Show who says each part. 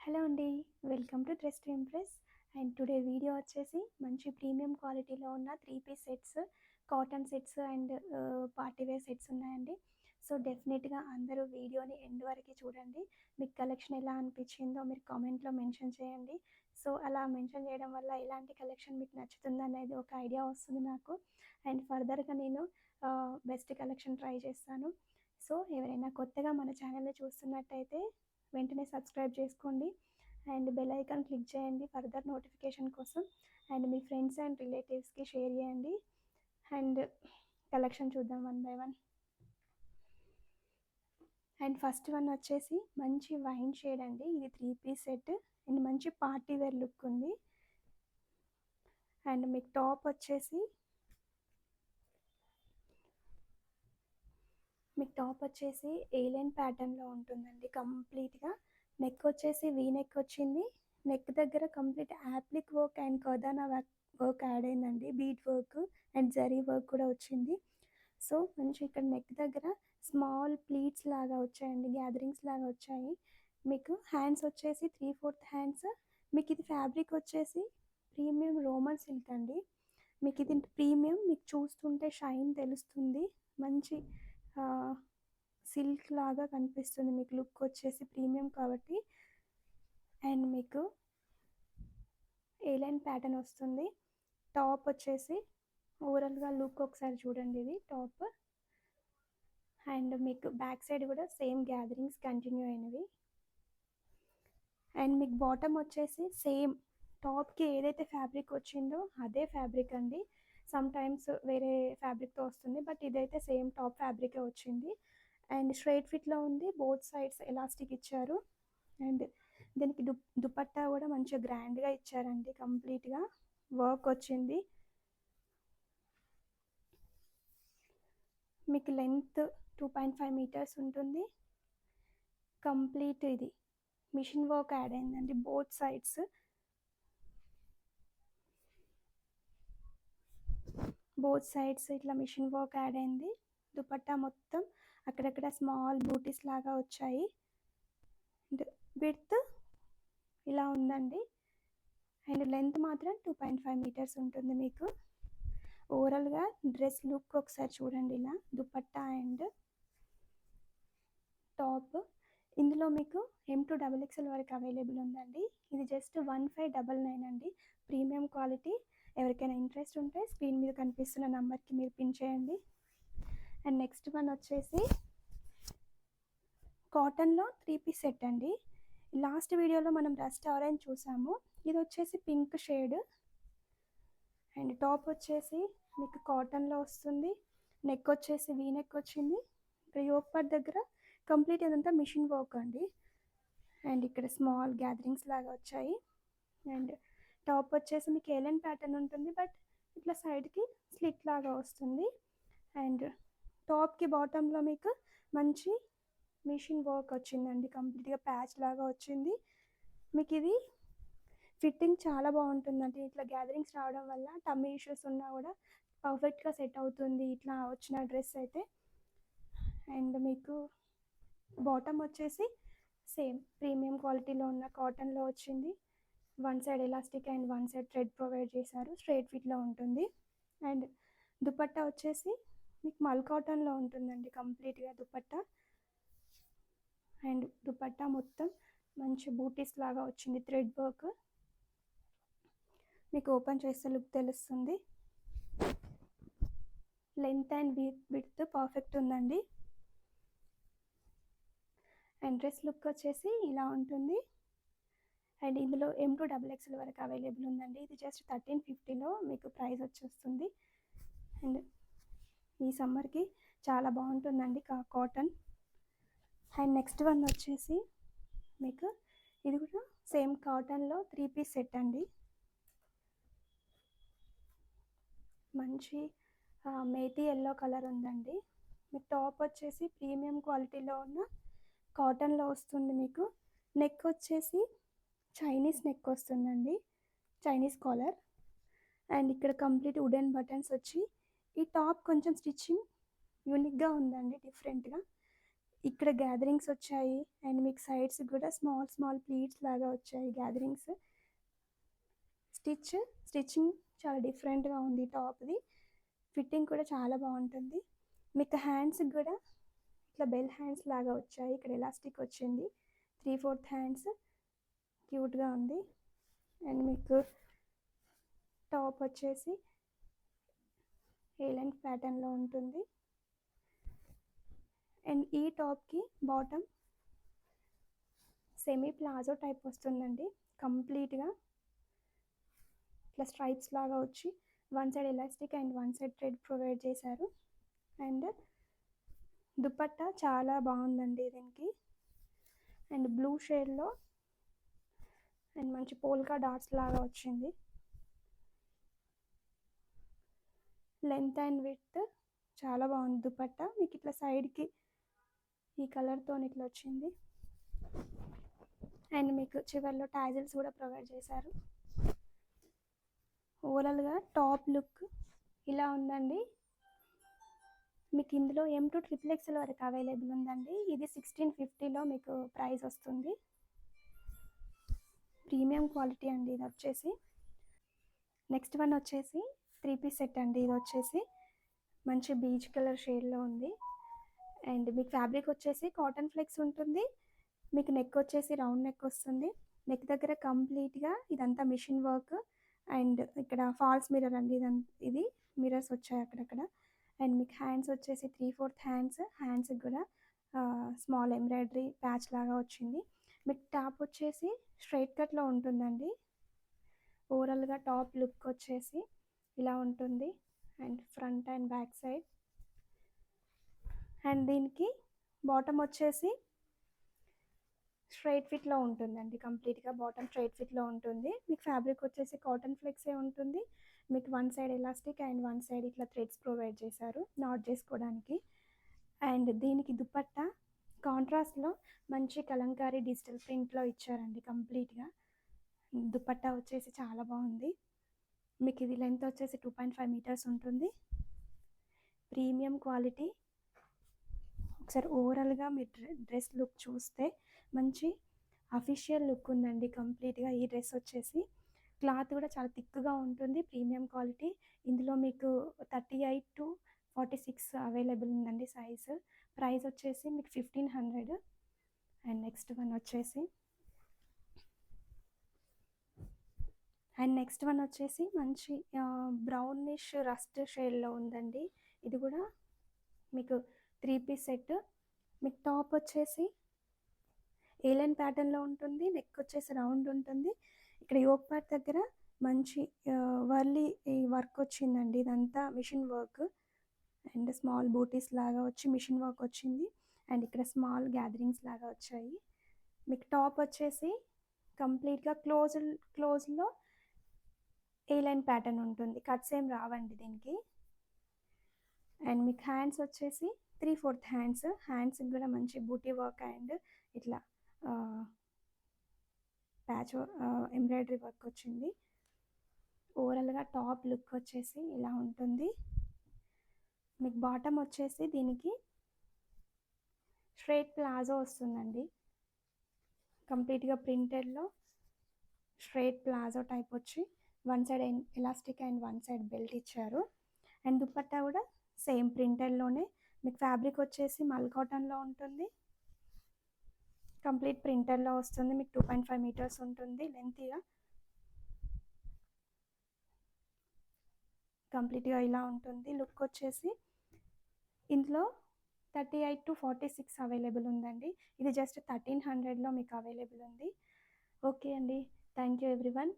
Speaker 1: Hello అండి. Welcome to dress to impress. And today video వచ్చేసి మంచి ప్రీమియం క్వాలిటీలో ఉన్న 3 piece sets, cotton sets and party wear sets ఉన్నాయండి. సో డెఫినెట్‌గా అందరూ వీడియోని ఎండ్ వరకు చూడండి. మీకు కలెక్షన్ ఎలా అనిపించిందో మీరు కామెంట్‌లో మెన్షన్ చేయండి. సో అలా మెన్షన్ చేయడం వల్ల ఎలాంటి కలెక్షన్ మీకు నచ్చుతుందనేది ఒక ఐడియా వస్తుంది నాకు. అండ్ ఫర్దర్‌గా నేను బెస్ట్ కలెక్షన్ ట్రై చేస్తాను. సో ఎవరైనా కొత్తగా మన ఛానల్‌ని చూస్తున్నట్టయితే వెంటనే సబ్స్క్రైబ్ చేసుకోండి అండ్ బెల్ ఐకాన్ క్లిక్ చేయండి ఫర్దర్ నోటిఫికేషన్ కోసం. అండ్ మీ ఫ్రెండ్స్ అండ్ రిలేటివ్స్కి షేర్ చేయండి. అండ్ కలెక్షన్ చూద్దాం one by one. And first one వచ్చేసి మంచి వైన్ షేడ్ అండి. ఇది 3 పీస్ సెట్ అండ్ మంచి పార్టీ వేర్ లుక్ ఉంది. అండ్ మీకు టాప్ వచ్చేసి ఏలియన్ ప్యాటర్న్లో ఉంటుందండి కంప్లీట్గా. నెక్ వచ్చేసి వీ నెక్ వచ్చింది. నెక్ దగ్గర కంప్లీట్ యాప్లిక్ వర్క్ అండ్ కర్దానా వర్క్ యాడ్ అయిందండి. Bead work and zari work కూడా వచ్చింది. సో మంచి ఇక్కడ నెక్ దగ్గర స్మాల్ ప్లీట్స్ లాగా వచ్చాయండి, గ్యాదరింగ్స్ లాగా వచ్చాయి. మీకు హ్యాండ్స్ వచ్చేసి 3/4 హ్యాండ్స్. మీకు ఇది ఫ్యాబ్రిక్ వచ్చేసి ప్రీమియం రోమన్ సిల్క్ అండి. మీకు ఇది ప్రీమియం, మీకు చూస్తుంటే షైన్ తెలుస్తుంది. మంచి సిల్క్ లాగా కనిపిస్తుంది మీకు. లుక్ వచ్చేసి ప్రీమియం కాబట్టి. అండ్ మీకు ఏలైన్ ప్యాటర్న్ వస్తుంది. టాప్ వచ్చేసి ఓవరాల్గా లుక్ ఒకసారి చూడండి. ఇది టాప్. అండ్ మీకు బ్యాక్ సైడ్ కూడా సేమ్ గ్యాదరింగ్స్ కంటిన్యూ అయినవి. అండ్ మీకు బాటమ్ వచ్చేసి సేమ్ టాప్కి ఏదైతే ఫ్యాబ్రిక్ వచ్చిందో అదే ఫ్యాబ్రిక్ అండి. సమ్ టైమ్స్ వేరే ఫ్యాబ్రిక్తో వస్తుంది, బట్ ఇదైతే సేమ్ టాప్ ఫ్యాబ్రికే వచ్చింది. అండ్ స్ట్రైట్ ఫిట్లో ఉంది. బోత్ సైడ్స్ ఎలాస్టిక్ ఇచ్చారు. అండ్ దీనికి దుపట్టా కూడా మంచిగా గ్రాండ్గా ఇచ్చారండి. కంప్లీట్గా వర్క్ వచ్చింది. మీకు లెంత్ 2.5 మీటర్స్ ఉంటుంది. కంప్లీట్ ఇది మిషన్ వర్క్ యాడ్ అయిందండి బోత్ సైడ్స్. ఇట్లా మిషన్ వర్క్ యాడ్ అయింది. దుపట్టా మొత్తం అక్కడక్కడ స్మాల్ బూటీస్ లాగా వచ్చాయి. విడ్త్ ఇలా ఉందండి. అండ్ లెంత్ మాత్రం 2.5 మీటర్స్ ఉంటుంది మీకు. ఓవరాల్గా డ్రెస్ లుక్ ఒకసారి చూడండి. ఇలా దుపట్టా అండ్ టాప్. ఇందులో మీకు M2XXL వరకు అవైలబుల్ ఉందండి. ఇది జస్ట్ 1599 అండి. Premium quality. ఎవరికైనా ఇంట్రెస్ట్ ఉంటే స్క్రీన్ మీద కనిపిస్తున్న నెంబర్కి మీరు పిన్ చేయండి. అండ్ నెక్స్ట్ వన్ వచ్చేసి కాటన్లో 3 పీస్ సెట్ అండి. లాస్ట్ వీడియోలో మనం రస్ట్ ఆరెంజ్ చూసాము. ఇది వచ్చేసి పింక్ షేడ్. అండ్ టాప్ వచ్చేసి మీకు కాటన్లో వస్తుంది. నెక్ వచ్చేసి వీ నెక్ వచ్చింది. ఇక్కడ యోక్ పార్ట్ దగ్గర కంప్లీట్ ఇదంతా మిషన్ వర్క్ అండి. అండ్ ఇక్కడ స్మాల్ గ్యాదరింగ్స్ లాగా వచ్చాయి. అండ్ టాప్ వచ్చేసి మీకు ఏలెన్ ప్యాటర్న్ ఉంటుంది, బట్ ఇట్లా సైడ్కి స్లిట్ లాగా వస్తుంది. అండ్ టాప్కి బాటంలో మీకు మంచి మిషన్ వర్క్ వచ్చిందండి. కంప్లీట్గా ప్యాచ్ లాగా వచ్చింది. మీకు ఇది ఫిట్టింగ్ చాలా బాగుంటుందండి. ఇట్లా గ్యాదరింగ్స్ రావడం వల్ల టమ్మీ ఇష్యూస్ ఉన్నా కూడా పర్ఫెక్ట్గా సెట్ అవుతుంది ఇట్లా వచ్చిన డ్రెస్ అయితే. అండ్ మీకు బాటమ్ వచ్చేసి సేమ్ ప్రీమియం క్వాలిటీలో ఉన్న కాటన్లో వచ్చింది. One side elastic and one side thread provide చేశారు. స్ట్రైట్ ఫిట్లో ఉంటుంది. అండ్ దుపట్టా వచ్చేసి మీకు మల్ కాటన్లో ఉంటుందండి కంప్లీట్గా దుపట్టా. అండ్ దుపట్టా మొత్తం మంచి బూటీస్ లాగా వచ్చింది, థ్రెడ్ వర్క్. మీకు ఓపెన్ చేస్తే లుక్ తెలుస్తుంది. లెంత్ అండ్ విడ్త్ పర్ఫెక్ట్ ఉందండి. అండ్ డ్రెస్ లుక్ వచ్చేసి ఇలా ఉంటుంది. అండ్ ఇందులో M2XXL వరకు అవైలబుల్ ఉందండి. ఇది జస్ట్ 1350లో మీకు ప్రైస్ వచ్చేస్తుంది. అండ్ ఈ సమ్మర్కి చాలా బాగుంటుందండి కాటన్. అండ్ నెక్స్ట్ వన్ వచ్చేసి మీకు ఇది కూడా సేమ్ కాటన్లో 3 పీస్ సెట్ అండి. మంచి మేటీ ఎల్లో కలర్ ఉందండి. మీకు టాప్ వచ్చేసి ప్రీమియం క్వాలిటీలో ఉన్న కాటన్లో వస్తుంది. మీకు నెక్ వచ్చేసి చైనీస్ నెక్ వస్తుందండి, చైనీస్ కాలర్. అండ్ ఇక్కడ కంప్లీట్ వుడెన్ బటన్స్ వచ్చి ఈ టాప్ కొంచెం స్టిచ్చింగ్ యూనిక్గా ఉందండి, డిఫరెంట్గా. ఇక్కడ గ్యాదరింగ్స్ వచ్చాయి అండ్ మీకు సైడ్స్ కూడా స్మాల్ స్మాల్ ప్లీట్స్ లాగా వచ్చాయి గ్యాదరింగ్స్. స్టిచ్చింగ్ చాలా డిఫరెంట్గా ఉంది టాప్ది. ఫిట్టింగ్ కూడా చాలా బాగుంటుంది. మీకు హ్యాండ్స్కి కూడా ఇట్లా బెల్ హ్యాండ్స్ లాగా వచ్చాయి. ఇక్కడ ఎలాస్టిక్ వచ్చింది. 3/4 హ్యాండ్స్ క్యూట్గా ఉంది. అండ్ మీకు టాప్ వచ్చేసి ఏ లెంత్ ప్యాటర్న్లో ఉంటుంది. అండ్ ఈ టాప్కి బాటమ్ సెమీ ప్లాజో టైప్ వస్తుందండి. కంప్లీట్గా ఇట్లా స్ట్రైప్స్ లాగా వచ్చి one side elastic and one side thread provide చేశారు. అండ్ దుపట్టా చాలా బాగుందండి దీనికి. అండ్ బ్లూ షేడ్లో అండ్ మంచి పోల్కా డాట్స్ లాగా వచ్చింది. లెంత్ అండ్ విడ్త్ చాలా బాగుంది దుపట్టా. మీకు ఇట్లా సైడ్కి ఈ కలర్తో ఇట్లా వచ్చింది. అండ్ మీకు చివరిలో టాజిల్స్ కూడా ప్రొవైడ్ చేశారు. ఓవరాల్గా టాప్ లుక్ ఇలా ఉందండి. మీకు ఇందులో M2 XXL వరకు అవైలబుల్ ఉందండి. ఇది 1650లో మీకు ప్రైస్ వస్తుంది. ప్రీమియం క్వాలిటీ అండి ఇది వచ్చేసి. నెక్స్ట్ వన్ వచ్చేసి 3 పీస్ సెట్ అండి. ఇది వచ్చేసి మంచి బీచ్ కలర్ షేడ్లో ఉంది. అండ్ మీకు ఫ్యాబ్రిక్ వచ్చేసి కాటన్ ఫ్లెక్స్ ఉంటుంది. మీకు నెక్ వచ్చేసి రౌండ్ నెక్ వస్తుంది. నెక్ దగ్గర కంప్లీట్గా ఇదంతా మిషన్ వర్క్. అండ్ ఇక్కడ ఫాల్స్ మిర్రర్ అండి. ఇది మిర్రర్స్ వచ్చాయి అక్కడక్కడ. అండ్ మీకు హ్యాండ్స్ వచ్చేసి 3/4 హ్యాండ్స్కి కూడా స్మాల్ ఎంబ్రాయిడరీ ప్యాచ్ లాగా వచ్చింది. మీకు టాప్ వచ్చేసి స్ట్రైట్ కట్లో ఉంటుందండి. ఓవరాల్గా టాప్ లుక్ వచ్చేసి ఇలా ఉంటుంది. And front and back side. And దీనికి బాటమ్ వచ్చేసి స్ట్రైట్ ఫిట్లో ఉంటుందండి. కంప్లీట్గా బాటమ్ స్ట్రైట్ ఫిట్లో ఉంటుంది. మీకు ఫ్యాబ్రిక్ వచ్చేసి కాటన్ ఫ్లెక్సే ఉంటుంది. మీకు one side elastic and one side ఇట్లా థ్రెడ్స్ ప్రొవైడ్ చేశారు నాట్ చేసుకోవడానికి. అండ్ దీనికి దుపట్టా కాంట్రాస్ట్లో మంచి కలంకారీ డిజిటల్ ప్రింట్లో ఇచ్చారండి. కంప్లీట్గా దుపట్టా వచ్చేసి చాలా బాగుంది. మీకు ఇది లెంత్ వచ్చేసి 2.5 మీటర్స్ ఉంటుంది. Premium quality. ఒకసారి ఓవరాల్గా మీరు డ్రెస్ లుక్ చూస్తే మంచి అఫీషియల్ లుక్ ఉందండి కంప్లీట్గా. ఈ డ్రెస్ వచ్చేసి క్లాత్ కూడా చాలా థిక్గా ఉంటుంది. Premium quality. ఇందులో మీకు 38 to 46 అవైలబుల్ ఉందండి సైజు. ప్రైస్ వచ్చేసి మీకు 1500. అండ్ నెక్స్ట్ వన్ వచ్చేసి మంచి బ్రౌనిష్ రస్ట్ షేడ్లో ఉందండి. ఇది కూడా మీకు 3 పీస్ సెట్. మీకు టాప్ వచ్చేసి ఏలైన్ ప్యాటర్న్లో ఉంటుంది. నెక్ వచ్చేసి రౌండ్ ఉంటుంది. ఇక్కడ యోక్ పార్ట్ దగ్గర మంచి వర్లీ ఈ వర్క్ వచ్చిందండి. ఇదంతా మిషన్ వర్క్. అండ్ స్మాల్ బూటీస్ లాగా వచ్చి మిషన్ వర్క్ వచ్చింది. అండ్ ఇక్కడ స్మాల్ గ్యాదరింగ్స్ లాగా వచ్చాయి. మీకు టాప్ వచ్చేసి కంప్లీట్గా క్లోజ్లో ఏలైన్ ప్యాటర్న్ ఉంటుంది. కట్స్ ఏం రావండి దీనికి. అండ్ మీకు హ్యాండ్స్ వచ్చేసి 3/4 హ్యాండ్స్కి కూడా మంచి బూటీ వర్క్ అండ్ ఇట్లా ప్యాచ్ ఎంబ్రాయిడరీ వర్క్ వచ్చింది. ఓవరాల్గా టాప్ లుక్ వచ్చేసి ఇలా ఉంటుంది. మీకు బాటమ్ వచ్చేసి దీనికి స్ట్రైట్ ప్లాజో వస్తుందండి. కంప్లీట్గా ప్రింటెడ్లో స్ట్రైట్ ప్లాజో టైప్ వచ్చి one side elastic and one side belt ఇచ్చారు. అండ్ దుపట్టా కూడా సేమ్ ప్రింటెడ్లోనే. మీకు ఫ్యాబ్రిక్ వచ్చేసి మల్ కాటన్లో ఉంటుంది. కంప్లీట్ ప్రింటర్లో వస్తుంది. మీకు 2.5 మీటర్స్ ఉంటుంది లెంత్గా. కంప్లీట్గా ఇలా ఉంటుంది లుక్ వచ్చేసి. ఇందులో 38 to 46 అవైలబుల్ ఉందండి. ఇది జస్ట్ 1300లో మీకు అవైలబుల్ ఉంది. ఓకే అండి, థ్యాంక్ యూ ఎవ్రీవన్.